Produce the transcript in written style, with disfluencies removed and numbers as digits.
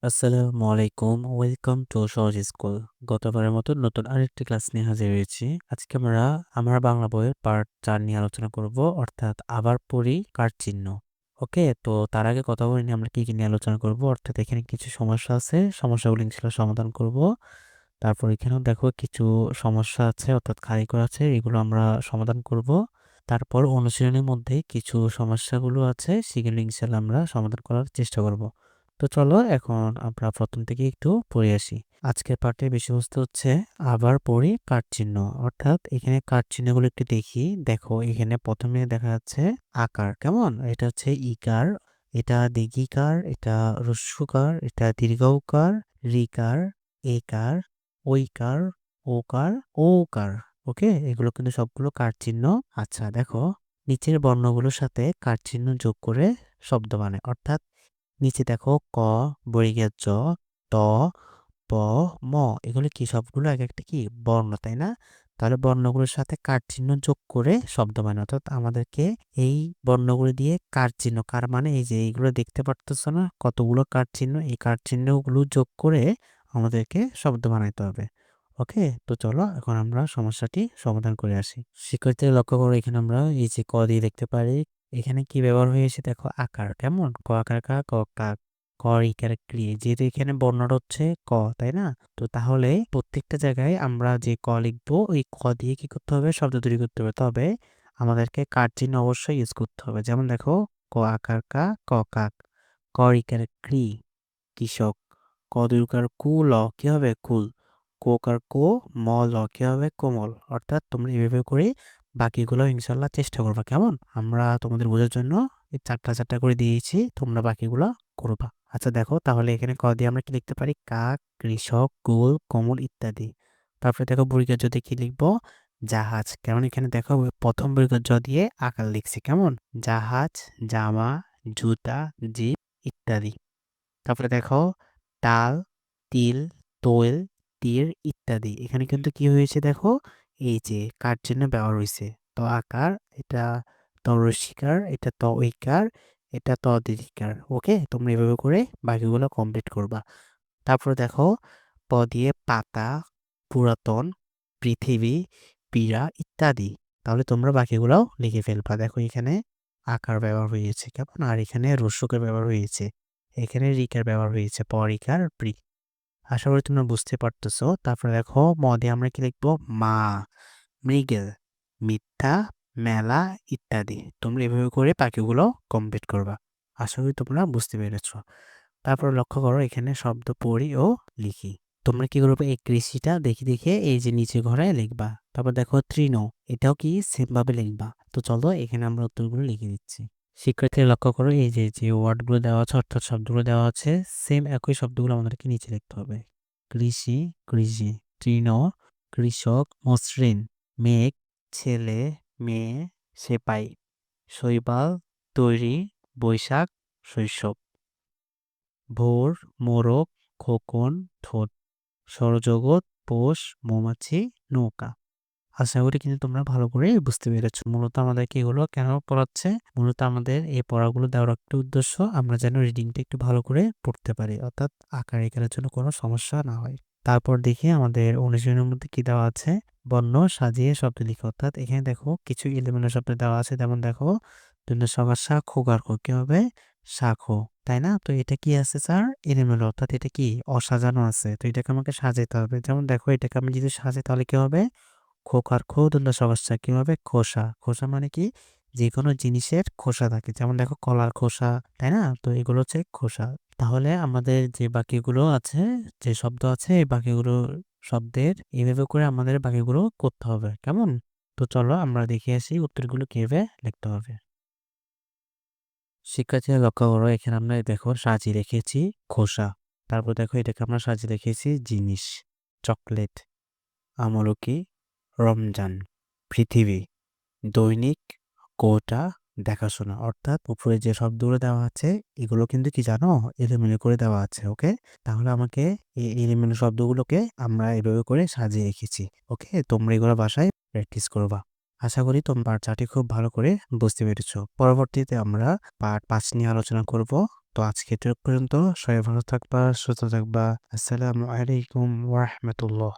আসসালামু আলাইকুম। Welcome to সহজ স্কুল। গতবারের মতো নতুন আরেকটি ক্লাস নিয়ে হাজির হয়েছি। আজকে আমরা আমার বাংলা বইয়ের পার্ট 4 নিয়ে আলোচনা করব, অর্থাৎ আবার পড়ি কার চিহ্ন। ওকে, তো তার আগে কথা বলিনি আমরা কি নিয়ে আলোচনা করব, অর্থাৎ এখানে কিছু সমস্যা আছে, সমস্যাগুলো ইনশাআল্লাহ সমাধান করব। তারপর এখানেও দেখো কিছু সমস্যা আছে, অর্থাৎ খালি করা আছে, এগুলো আমরা সমাধান করব। তারপর অনুশীলনের মধ্যে কিছু সমস্যাগুলো আছে, সেগুলো ইনশাআল্লাহ আমরা সমাধান করার চেষ্টা করব। তো চলো এখন আমরা প্রথম থেকে একটু পড়ে আসি। আজকের পাঠের বিষয়বস্তু হচ্ছে আবার পড়ি কার চিহ্ন, অর্থাৎ এখানে কার চিহ্নগুলো একটু দেখি। দেখো এখানে প্রথমে দেখা যাচ্ছে আকার, কেমন? এটা হচ্ছে ইকার, এটা দীর্ঘিকার, এটা হ্রস্বকার, এটা দীর্ঘৌকার, রিকার, একার, ঐকার, ওকার, ওকার। ওকে, এগুলো কিন্তু সবগুলো কার চিহ্ন। আচ্ছা দেখো, নিচের বর্ণগুলোর সাথে কার চিহ্ন যোগ করে শব্দ বানায়, অর্থাৎ নিচে দেখো ক, বর্গীয় জ, ত, প, ম, এগুলো কি সবগুলো এক একটা কি বর্ণ, তাই না? তাহলে বর্ণগুলোর সাথে কার চিহ্ন যোগ করে শব্দ বানায়, অর্থাৎ আমাদেরকে এই বর্ণগুলো দিয়ে কার চিহ্ন, কার মানে এই যে এইগুলো দেখতে পারতেছো না কতগুলো কার চিহ্ন, এই কার চিহ্নগুলো যোগ করে আমাদেরকে শব্দ বানাইতে হবে। ওকে, তো চলো এখন আমরা সমস্যাটি সমাধান করে আসি। শিক্ষার্থীরা লক্ষ্য করো, এখানে আমরা এই যে ক দিয়ে দেখতে পারি, এখানে কি ব্যবহার হয়েছে দেখো আকার, কেমন? ক আকার কা, ক কাক, ক ইকার ক্রি, যেহেতু এখানে বর্ণটা হচ্ছে ক, তাই না? তো তাহলে প্রত্যেকটা জায়গায় আমরা যে ক লিখবো ওই ক দিয়ে কি করতে হবে, শব্দ তৈরি করতে হবে। তবে আমাদেরকে কার চিহ্ন অবশ্যই ইউজ করতে হবে। যেমন দেখো ক আকার কা, ক কাক, ক ইকার ক্রি কৃষক, ক দুর্গার কু ল কি হবে কুল, কোকার কো ম ল কি হবে কোমল। অর্থাৎ তোমরা এভাবে করে বাকিগুলো ইনশাল্লাহ চেষ্টা করবা, কেমন? আমরা তোমাদের বোঝার জন্য এই চারটা চারটা করে দিয়েছি, তোমরা বাকিগুলো করবা। আচ্ছা দেখো, তাহলে এখানে ক দিয়ে আমরা কি লিখতে পারি, কাক, কৃষক, গোল, কমল ইত্যাদি। তারপরে দেখো বর্গীয় জ দিয়ে কি লিখবো, জাহাজ, কেমন? এখানে দেখো প্রথম বর্গীয় জ দিয়ে আকার লিখছি, কেমন? জাহাজ, জামা, জুতা, জিপ ইত্যাদি। তারপরে দেখো তাল, তিল, তৈল, তীর ইত্যাদি। এখানে কিন্তু কি হয়েছে দেখো, এই যে কার জন্য ব্যবহার হয়েছে ত আকার, এটা ত রসিকার, এটা ত ঐকার, এটা ত দীর্ঘিকার। ওকে, তোমরা এভাবে করে বাকিগুলো কমপ্লিট করবা। তারপর দেখো প দিয়ে পাতা, পুরাতন, পৃথিবী, পীড়া ইত্যাদি। তাহলে তোমরা বাকিগুলোও লিখে ফেলবা। দেখো এখানে আকার ব্যবহার হয়েছে, কেমন? আর এখানে রস্যকের ব্যবহার হয়েছে, এখানে রিকার ব্যবহার হয়েছে, পরিকার প্রি। আশা করি তোমরা বুঝতে পারতেছো। তারপরে দেখো ম দিয়ে আমরা কি লিখবো, মা, মৃগেল, মিথ্যা, মেলা ইত্যাদি। তোমরা এভাবে করে বাকিগুলো কমপ্লিট করবা। আশা করি তোমরা বুঝতে পেরেছো। তারপর লক্ষ্য করো এখানে শব্দ পড়ি ও লিখি। তোমরা কি করবে, এই কৃষিটা দেখে দেখে এই যে নিচে ঘরে লিখবা। তারপর দেখো তৃণ, এটাও কি সেম ভাবে লিখবা। তো চলো এখানে আমরা উত্তরগুলো লিখে দিচ্ছি। শিক্ষার্থীরা লক্ষ্য করো, এই যে যে ওয়ার্ডগুলো দেওয়া আছে, অর্থাৎ শব্দগুলো দেওয়া আছে, সেম একই শব্দগুলো আমাদেরকে নিচে লিখতে হবে। কৃষি, কৃষি, তৃণ, কৃষক, মসৃণ, মেঘ, ছেলে, মেয়ে, সেপাই, শৈবাল, তৈরি, বৈশাখ, শৈশব, ভোর, মোরগ, খোকন, ঠোঁট, সৌরজগৎ, পোষ, মৌমাছি, নৌকা। আশা করি কিন্তু তোমরা ভালো করে বুঝতে পেরেছো মূলত আমাদেরকে এগুলো কেন পড়াচ্ছে। মূলত আমাদের এই পড়াগুলো দেওয়ার একটা উদ্দেশ্য, আমরা যেন রিডিংটা একটু ভালো করে পড়তে পারি, অর্থাৎ আকার এখানের জন্য কোনো সমস্যা না হয়। তারপর দেখি আমাদের অনুশীলনের মধ্যে কি দেওয়া আছে, বর্ণ সাজিয়ে শব্দ লিখো। অর্থাৎ এখানে দেখো কিছু এলোমেলো শব্দ দেওয়া আছে, যেমন দেখো সবার শাক, খোকার খো কি হবে, শাখো, তাই না? তো এটা কি আছে স্যার, এলোমেলো, অর্থাৎ এটা কি অসাজানো আছে, তো এটাকে আমাকে সাজাতে হবে। যেমন দেখো এটাকে আমি যদি সাজাই তাহলে কি হবে, খোকার খো সমস্যা কি হবে, খোসা, খোসা মানে কি, যে কোনো জিনিসের খোসা থাকে, যেমন দেখো কলার খোসা, তাই না? তো এগুলো হচ্ছে খোসা। তাহলে আমাদের যে বাকিগুলো আছে, যে শব্দ আছে, এই বাকিগুলো শব্দের এইভাবে করে আমাদের বাকিগুলো করতে হবে, কেমন? তো চলো আমরা দেখে আসি উত্তরগুলো কিভাবে লিখতে হবে। শিক্ষার্থীরা লক্ষ্য করো, এখানে আমরা দেখো সাজিয়ে রেখেছি খোসা। তারপর দেখো এটাকে আমরা সাজিয়ে রেখেছি জিনিস, চকলেট, আমলকি, রমজান, পৃথিবী, দৈনিক, কোটা, দেখাশোনা। অর্থাৎ উপরে যে শব্দগুলো দেওয়া আছে এগুলো কিন্তু কি জানো, এলোমেলো করে দেওয়া আছে। ওকে, তাহলে আমাকে এই এলোমেলো শব্দগুলোকে আমরা এভাবে করে সাজিয়ে রেখেছি। ওকে, তোমরা এগুলো বাসায় প্র্যাকটিস করবা। আশা করি তোমরা পার্ট 4টি খুব ভালো করে বুঝতে পেরেছো। পরবর্তীতে আমরা পার্ট 5 নিয়ে আলোচনা করব। তো আজকে এটুকু পর্যন্ত। সবাই ভালো থাকবা, সুস্থ থাকবা। আসসালামু আলাইকুম ওয়া রাহমাতুল্লাহ।